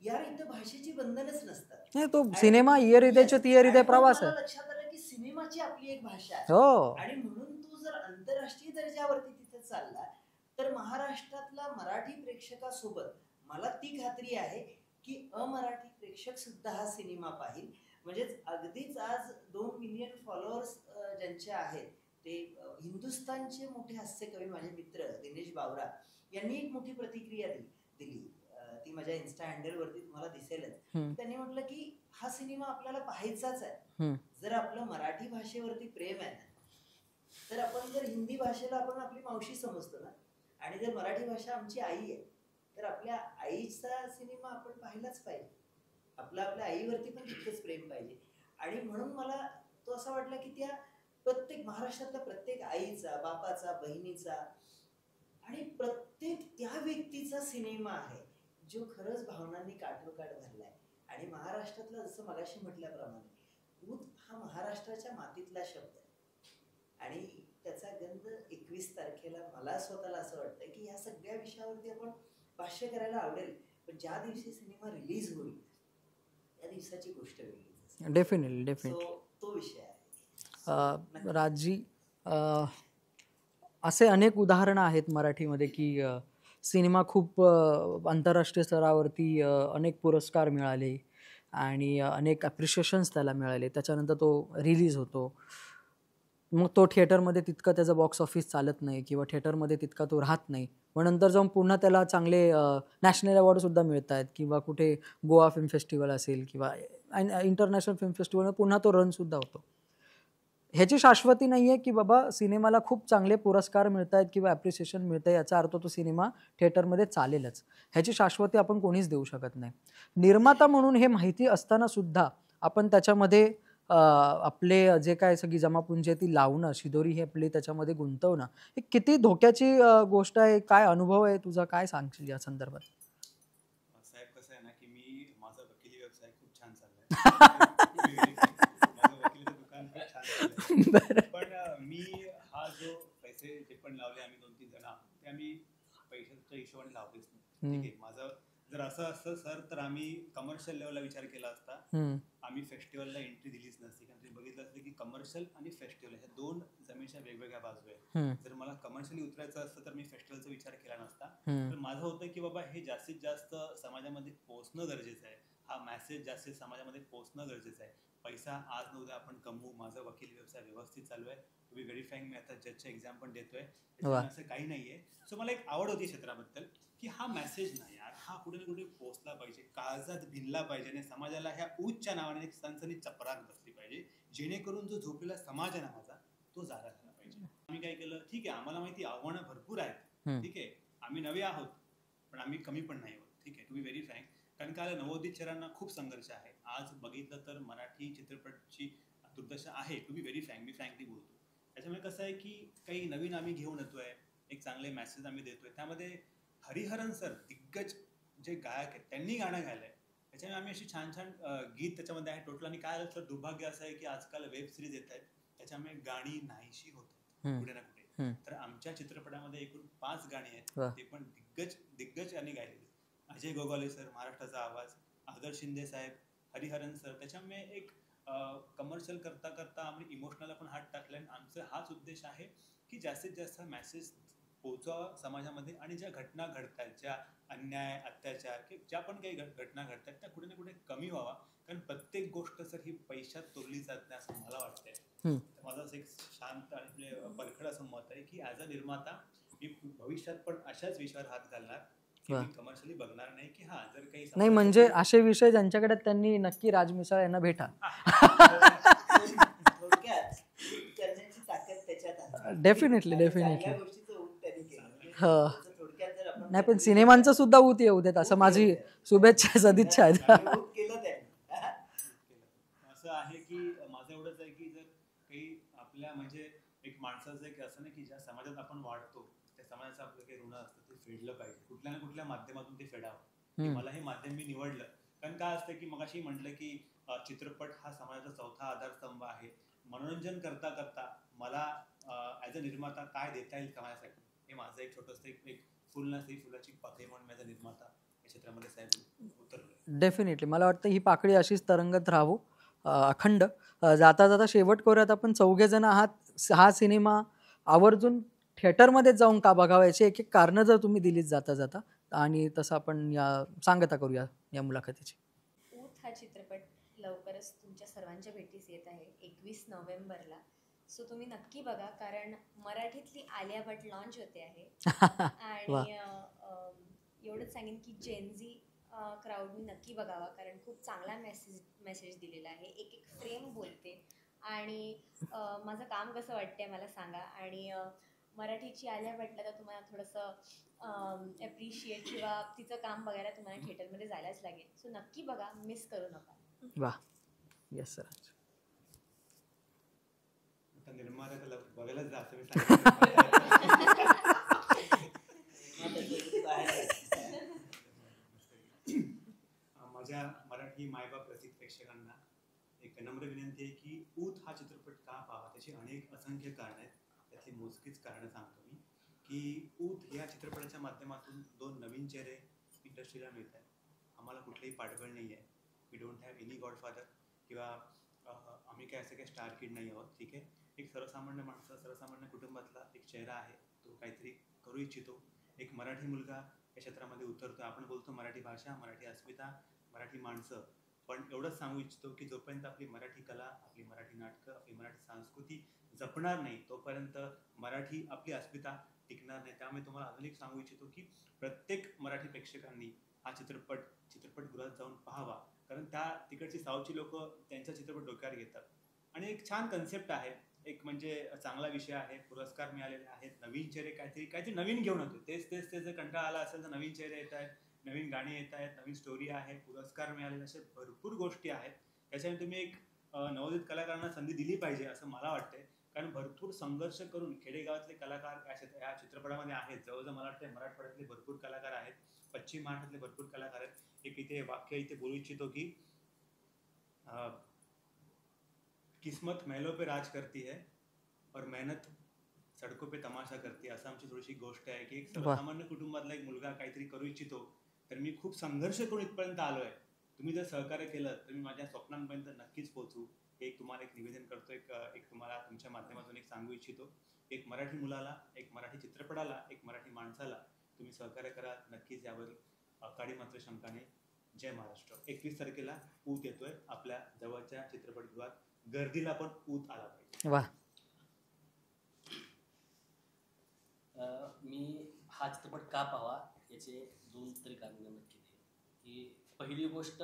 यार इथं भाषेची बंधनच नसतात. नाही तो सिनेमा इयर इथेच्या ती इयर इथे प्रवास आहे. लक्षात आलं की सिनेमाची आपली एक भाषा आहे. हो. आणि म्हणून तू जर आंतरराष्ट्रीय दर्जावरती तिथे चालला तर महाराष्ट्रातल्या मराठी प्रेक्षकासोबत मला ती खात्री आहे की अमराठी प्रेक्षक सुद्धा हा सिनेमा पाहिल. म्हणजेच अगदीच आज 2 मिलियन फॉलोअर्स ज्यांचे आहेत ते हिंदुस्थानचे मोठे हास्यकवी माझे मित्र दिनेश बावरा यांनी एक मोठी प्रतिक्रिया दिली. ती माझ्या इन्स्टा हँडलवरती तुम्हाला दिसेलच. त्यांनी म्हटलं की हा सिनेमा आपल्याला पाहायचाच आहे. जर आपलं मराठी भाषेवरती प्रेम आहे ना तर आपण जर हिंदी भाषेला आपण आपली मावशी समजतो ना आणि जर मराठी भाषा आमची आई आहे तर आपल्या आईचा सिनेमा आपण पाहिलाच पाहिजे. आपल्या आईवरती पण तितकंच प्रेम पाहिजे. आणि म्हणून मला तो असा वाटला की त्या प्रत्येक महाराष्ट्रातल्या प्रत्येक आईचा, बापाचा, बहिणीचा आणि प्रत्येक त्या व्यक्तीचा सिनेमा आहे जो खरंच भावनांनी काठोकाठ भरलाय. आणि महाराष्ट्रातला जसं मगाशी म्हटल्याप्रमाणे ऊत हा महाराष्ट्राच्या मातीतला शब्द आहे आणि त्याचा गंध 21 तारखेला मला स्वतःला असं वाटतं की या सगळ्या विषयावरती आपण भाष्य करायला आवडेल. पण ज्या दिवशी सिनेमा रिलीज होईल त्या दिवसाची गोष्ट वेगळी. डेफिनेटली तो विषय आहे. राजजी, असे अनेक उदाहरणं आहेत मराठीमध्ये की सिनेमा खूप आंतरराष्ट्रीय स्तरावरती अनेक पुरस्कार मिळाले आणि अनेक ॲप्रिशिएशन्स त्याला मिळाले. त्याच्यानंतर तो रिलीज होतो, मग तो थिएटरमध्ये तितकं त्याचं बॉक्स ऑफिस चालत नाही किंवा थिएटरमध्ये तितका तो राहत नाही. मग नंतर जाऊन पुन्हा त्याला चांगले नॅशनल अवॉर्डसुद्धा मिळत आहेत किंवा कुठे गोवा फिल्म फेस्टिवल असेल किंवा इंटरनॅशनल फिल्म फेस्टिवल पुन्हा तो रनसुद्धा होतो. ह्याची शाश्वती नाही आहे की बाबा सिनेमाला खूप चांगले पुरस्कार मिळत आहेत किंवा ॲप्रिसिएशन मिळतं आहे याचा अर्थ तो सिनेमा थिएटरमध्ये चालेलच. ह्याची शाश्वती आपण कोणीच देऊ शकत नाही. निर्माता म्हणून हे माहिती असतानासुद्धा आपण त्याच्यामध्ये आपले जे काय सगळी जमापुंजी आहे ती लावणं, शिदोरी ही आपली त्याच्यामध्ये गुंतवणं हे किती धोक्याची गोष्ट आहे. काय अनुभव आहे तुझा, काय सांगशील या संदर्भात? साहेब कसं आहे ना की माझा वकिली व्यवसाय खूप छान चाललाय. पण मी हा जो पैसे जे पण लावले आम्ही 2-3 जण ते आम्ही पैशाच्या हिशोबाने लावलेच नाही. ठीक आहे, माझं जर असं असतं सर तर आम्ही कमर्शियल लेवलला विचार केला असता. आम्ही फेस्टिवलला एंट्री दिलीच नसती. कारण तुम्ही बघितलं असतं की कमर्शियल आणि फेस्टिवल ह्या 2 जमिनीच्या वेगवेगळ्या बाजू आहेत. जर मला कमर्शियली उतरायचं असतं तर मी फेस्टिवलचा विचार केला नसता. तर माझं होतं की बाबा हे जास्तीत जास्त समाजामध्ये पोहोचणं गरजेचं आहे. हा मेसेज जास्तीत समाजामध्ये पोहोचणं गरजेचं आहे. पैसा आज न उद्या आपण कमवू. माझा वकील व्यवसाय व्यवस्थित चालू आहे. टू बी व्हेरी फ्रँक, मी आता जजचे एक्झाम पण देतोय. असं काही नाहीये. सो मला एक आवड होती क्षेत्राबद्दल की हा मेसेज ना यार हा कुठे ना कुठे पोहोचला पाहिजे, काळजात भिनला पाहिजे आणि समाजाला ह्या ऊजच्या नावाने एक सनसनीत चपराक बसली पाहिजे, जेणेकरून जो झोपलेला समाज आहे ना माझा तो जागा झाला पाहिजे. आम्ही काय केलं, ठीक आहे आम्हाला माहिती आव्हानं भरपूर आहेत. ठीक आहे, आम्ही नवे आहोत पण आम्ही कमी पण नाही आहोत. ठीक आहे, टू बी व्हेरी फ्रँक, कारण का नवोदित चेहऱ्यांना खूप संघर्ष आहे. आज बघितलं तर मराठी चित्रपटची दुर्दशा आहे. टू बी व्हेरी फ्रँक, मी फ्रँकली बोलतो. त्याच्यामुळे कसं आहे की काही नवीन आम्ही घेऊन येतोय, एक चांगले मेसेज आम्ही देतोय. त्यामध्ये हरिहरन सर दिग्गज जे गायक आहेत त्यांनी गाणं गायलंय. त्याच्यामुळे आम्ही अशी छान छान गीत त्याच्यामध्ये आहे टोटल. आणि काय तर दुर्भाग्य असं आहे की आजकाल वेब सिरीज येत आहेत त्याच्यामुळे गाणी नाहीशी होत आहेत कुठे ना कुठे. तर आमच्या चित्रपटामध्ये एकूण 5 गाणी आहेत, ते पण दिग्गज यांनी गायलेली. अजय गोगावले सर, महाराष्ट्राचा आवाज, आदर्श शिंदे साहेब, हरिहरन सर. त्याच्यामुळे एक कमर्शियल करता करता आम्ही इमोशनल पण हात टाकले. आमचा हाच उद्देश आहे की जास्तीत जास्त मेसेज पोहोचावा समाजामध्ये आणि ज्या घटना घडत आहेत, ज्या अन्याय अत्याचार की ज्या पण काही घटना घडतात त्या कुठे ना कुठे कमी व्हावा. कारण प्रत्येक गोष्ट सर ही पैशात तोडली जात नाही असं मला वाटतंय. माझं असं एक शांत आणि परखड असं मत आहे की ॲज अ निर्माता मी भविष्यात पण अशाच विषयावर हात घालणार की वा. मी कमर्शियली बघणार नाही, की हा जर काही नाही म्हणजे समाजासाठी- असे विषय ज्यांच्याकडे त्यांनी नक्की राज मिसाळ यांना भेटा. थोडक्यात ऊत करण्याची ताकद त्याच्यात आहे. डेफिनेटली आणि डेफिनेटली. चांगल्या गोष्टीचं ऊत त्यांनी केलं. म्हणजे हो. त्याचं थोडक्यात जर आपण नाही पण त्यात सिनेमांचं सुद्धा ऊत येऊ देत असं ऊत माझी येऊ द्या. शुभेच्छा सदिच्छा आहेत. आणि ऊत केलं त्यांनी. केलं. असं आहे की माझं एवढंच आहे की जर काही आपल्या म्हणजे एक माणसाचं एक असं नाही की ज्या समाजात आपण वाढतो त्या समाजाचं आपलं काही ऋण असतं ते फेडलं पाहिजे, कुठल्या ना कुठल्या माध्यमातून ते फेडावं. की हम्म. मला हे माध्यम मी निवडलं कारण काय असतं की मगाशी म्हटलं की चित्रपट हा समाजाचा चौथा आधारस्तंभ आहे. मनोरंजन करता करता मला ॲज अ निर्माता काय देता येईल समाजासाठी हे माझं एक छोटंसं एक फुल नसते फुलाची पाकळी म्हणून माझा निर्माता या क्षेत्रामध्ये साहेब उतरलो. डेफिनेटली मला वाटतं ही पाकळी अशीच तरंगत राहावं अखंड. जाता जाता शेवट करूयात आपण चौघेजण आहात. हा सिनेमा आवर्जून थिएटरमध्ये जाऊन का बघावा याची एक एक कारणं जर तुम्ही दिलीत जाता जाता आणि तसं आपण या सांगता करूया या मुलाखतीची. ऊत हा चित्रपट लवकरच तुमच्या सर्वांच्या भेटीस येत आहे 21 नोव्हेंबरला. सो तुम्ही नक्की बघा कारण मराठीतली आलिया भट लॉन्च होते आहे. वा. आणि एवढंच सांगेन की जेनझी क्राऊडनी नक्की बघावा कारण खूप चांगला मेसेज दिलेला आहे. एक एक फ्रेम बोलते आणि माझं काम कसं वाटतंय मला सांगा. आणि मराठीची आलिया भटला तर तुम्हाला थोडंसं ॲप्रिशिएट किंवा तिचं काम बघायला तुम्हाला थिएटरमध्ये जायलाच लागेल. सो नक्की बघा, मिस करू नका. वा. Yes sir. आता निर्माता त्याला बघायलाच जा असं मी सांगितलं. माझ्या मराठी मायबाप रसिक प्रेक्षकांना एक नम्र विनंती आहे की ऊत हा चित्रपट का पाहावा. त्याची अनेक असंख्य कारणं आहेत. त्यातली मोजकीच कारणं सांगतो मी की ऊत या चित्रपटाच्या माध्यमातून दोन नवीन चेहरे इंडस्ट्रीला मिळत आहेत. आम्हाला कुठलेही पाठबळ नाही आहे. We don't have any godfather किंवा आम्ही काय असं काही स्टार किड नाही आहोत. ठीक आहे, एक सर्वसामान्य माणसं सर्वसामान्य कुटुंबातला एक चेहरा आहे. तो काहीतरी करू इच्छितो. एक मराठी मुलगा या क्षेत्रामध्ये उतरतो. आपण बोलतो मराठी भाषा, मराठी अस्मिता, मराठी माणसं, पण एवढंच सांगू इच्छितो की जोपर्यंत आपली मराठी कला, आपली मराठी नाटकं, आपली मराठी संस्कृती जपणार नाही तोपर्यंत मराठी आपली अस्मिता टिकणार नाही. त्यामुळे तुम्हाला अजून एक सांगू इच्छितो की प्रत्येक मराठी प्रेक्षकांनी हा चित्रपटगृहात जाऊन पाहावा कारण त्या तिकडची साऊथची लोक त्यांचा चित्रपट डोक्यावर घेतात. आणि एक छान कन्सेप्ट आहे, एक म्हणजे चांगला विषय आहे, पुरस्कार मिळालेले आहेत, नवीन चेहरे काहीतरी नवीन घेऊन येतो. तेच जर कंटाळा आला असेल तर नवीन चेहरे येत आहेत, नवीन गाणी येत आहेत, नवीन स्टोरी आहे, पुरस्कार मिळालेले असे भरपूर गोष्टी आहेत. त्याच्यामुळे तुम्ही एक नवोदित कलाकारांना संधी दिली पाहिजे असं मला वाटतंय कारण भरपूर संघर्ष करून खेडेगावातले कलाकार या चित्रपटामध्ये आहेत. जवळजवळ मला वाटतं मराठवाड्यातले भरपूर कलाकार आहेत, पश्चिम महाराष्ट्रातले भरपूर कलाकार आहेत. एक इथे वाक्य इथे बोलू इच्छितो की किस्मत महलों पे राज करती है और मेहनत सडकों पे तमाशा करते. असं आमची थोडीशी गोष्ट आहे की एक सर्वसामान्य कुटुंबातला एक मुलगा काहीतरी करू इच्छितो तर मी खूप संघर्ष करून इथपर्यंत आलो आहे. तुम्ही जर सहकार्य केलं तर मी माझ्या स्वप्नांपर्यंत नक्कीच पोहोचू. एक तुम्हाला एक निवेदन करतो, एक तुम्हाला तुमच्या माध्यमातून एक सांगू इच्छितो. एक मराठी मुलाला, एक मराठी चित्रपटाला, एक मराठी माणसाला तुम्ही सहकार्य करा नक्कीच. यावर काळी मात्र शंका नाही. जय महाराष्ट्र. 21 तारखेला ऊत येतोय आपल्या जवळच्या चित्रपटगृहात. गर्दीला पण ऊत आला पाहिजे. वा. मी हा चित्रपट का पाहावा याचे दोन तरी कारणं नक्की देईन. की पहिली गोष्ट,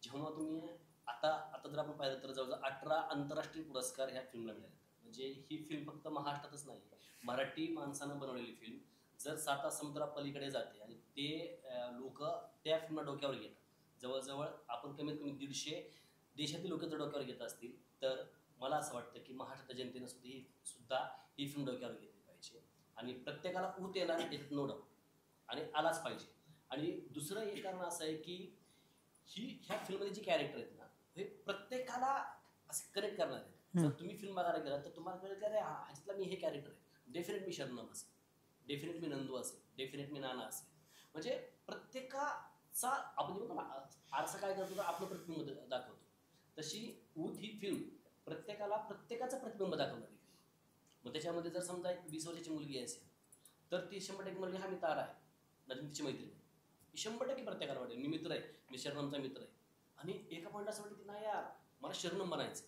जेव्हा तुम्ही आता जर आपण पाहिलं तर जवळजवळ 18 आंतरराष्ट्रीय पुरस्कार ह्या फिल्मला मिळाले. म्हणजे ही फिल्म फक्त महाराष्ट्रातच नाही, मराठी माणसानं बनवलेली फिल्म जर 7 समुद्रापलीकडे जाते आणि ते लोक त्या फिल्मला डोक्यावर घेतात. जवळजवळ आपण कमीत कमी 150 देशातील लोक जर डोक्यावर घेत असतील तर मला असं वाटतं की महाराष्ट्राच्या जनतेनं सुद्धा ही फिल्म डोक्यावर घेतली पाहिजे. आणि प्रत्येकाला ऊत येणार याच्यात नो डाऊट आणि आलाच पाहिजे. आणि दुसरं एक कारण असं आहे की ह्या फिल्ममध्ये जी कॅरेक्टर आहेत ना हे प्रत्येकाला असं कनेक्ट करणार आहेत. जर तुम्ही फिल्म बघायला गेलात तर तुम्हाला कळेल की अरे ह्याच्यातला मी हे कॅरेक्टर आहे. डेफिनेट मी शरणम असेल, डेफिनेट मी नंदू असेल, डेफिनेट मी नाना असेल. म्हणजे प्रत्येकाचा आपण म्हणतो ना आरसा काय करतो तर आपलं प्रतिबिंब दाखवतो. तशी ऊत ही फिल्म प्रत्येकाचं प्रतिबिंब दाखवणारी फिल्म. मग त्याच्यामध्ये जर समजा एक 20 वर्षाची मुलगी असेल तर ती 100% मुलगी हा मी तारा आहे, म्हणजे तिची मैत्रीण आहे. ही 100% प्रत्येकाला वाटेल मी मित्र आहे, मी शरणमचा मित्र आहे. आणि एका पॉईंट असं वाटतं की नाही यार मला शरणम बनायचं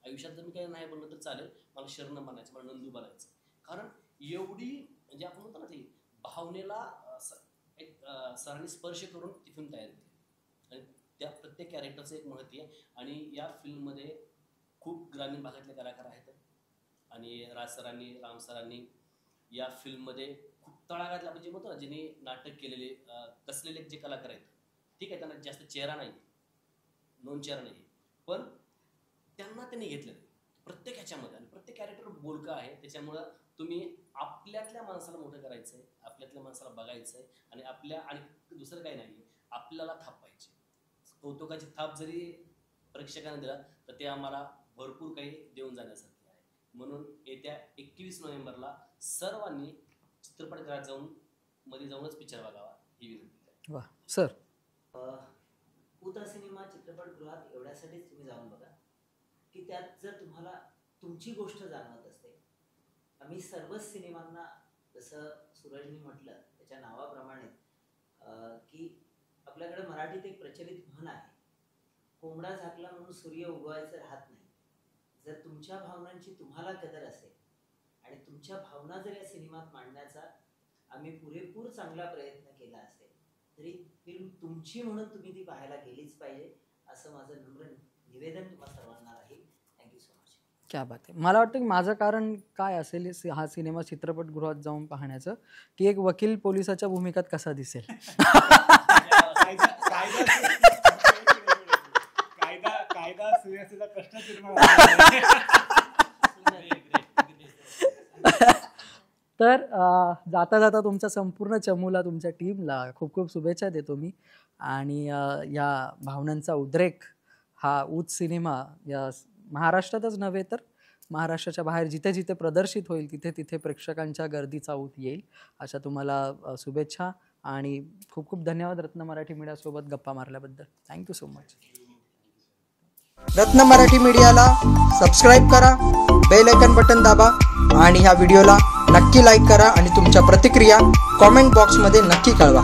आयुष्यात. जर मी काही नाही बोललं तर चालेल, मला शरणम बनायचं, मला नंदू बनायचं. कारण एवढी म्हणजे आपण म्हणतो ना ती भावनेला एक सरांनी स्पर्श करून ती फिल्म तयार केली आणि त्या प्रत्येक कॅरेक्टरचं एक महत्त्व आहे. आणि या फिल्ममध्ये खूप ग्रामीण भागातले कलाकार आहेत आणि राज सरांनी, राम सरांनी या फिल्ममध्ये खूप तळागाळातल्या म्हणजे म्हणतो ना ज्यांनी नाटक केलेले कसलेले जे कलाकार आहेत, ठीक आहे, त्यांना जास्त चेहरा नाही, नोंद चेहरा नाही, पण त्यांना त्यांनी घेतलं प्रत्येक ह्याच्यामध्ये आणि प्रत्येक कॅरेक्टर बोलका आहे. त्याच्यामुळं तुम्ही आपल्यातल्या माणसाला मोठं करायचं आहे, आपल्यातल्या माणसाला बघायचं आहे आणि दुसरं काही नाही, आपल्याला थाप पाहिजे. कौतुकाची थाप जरी प्रेक्षकांना दिला तर ते आम्हाला भरपूर काही देऊन जाण्यासारखे आहे. म्हणून येत्या 21 नोव्हेंबरला सर्वांनी चित्रपटगृहात जाऊनच पिक्चर बघावा ही विनंती आहे. वा सर. ऊत हा सिनेमा चित्रपटगृहात एवढ्यासाठीच तुम्ही जाऊन बघा की त्यात जर तुम्हाला तुमची गोष्ट जाणवत असते. आम्ही सर्वच सिनेमांना जसं सूरजनी म्हटलं त्याच्या नावाप्रमाणे की आपल्याकडे मराठीत एक प्रचलित म्हण आहे, कोंबडा झाकला म्हणून सूर्य उगवायचं राहत नाही. जर तुमच्या भावनांची तुम्हाला कदर असेल आणि तुमच्या भावना जर या सिनेमात मांडण्याचा आम्ही पुरेपूर चांगला प्रयत्न केला असेल तरी फिल्म तुमची म्हणून तुम्ही ती पाहायला गेलीच पाहिजे असं माझं नम्र निवेदन तुम्हाला सर्वांना राहील. Thank you so much. क्या बात आहे. मला वाटतं की माझं कारण काय असेल हा सिनेमा चित्रपटगृहात जाऊन पाहण्याचं, की एक वकील पोलिसाच्या भूमिकात कसा दिसेल. कायदा सुव्यवस्थेचा प्रश्न निर्माण तर जाता जाता तुमच्या संपूर्ण चमूला, तुमच्या टीमला खूप खूप शुभेच्छा देतो मी. आणि या भावनांचा उद्रेक हा ऊत सिनेमा या महाराष्ट्रातच नव्हे तर महाराष्ट्राच्या बाहेर जिथे जिथे प्रदर्शित होईल तिथे तिथे प्रेक्षकांच्या गर्दीचा ऊत येईल अशा तुम्हाला शुभेच्छा आणि खूप खूप धन्यवाद रत्न मराठी मीडियासोबत गप्पा मारल्याबद्दल. Thank you so much. रत्न मराठी मीडियाला सबस्क्राईब करा, बेल आयकन बटन दाबा आणि ह्या व्हिडिओला नक्की लाईक करा आणि तुमच्या प्रतिक्रिया कॉमेंट बॉक्समध्ये नक्की कळवा.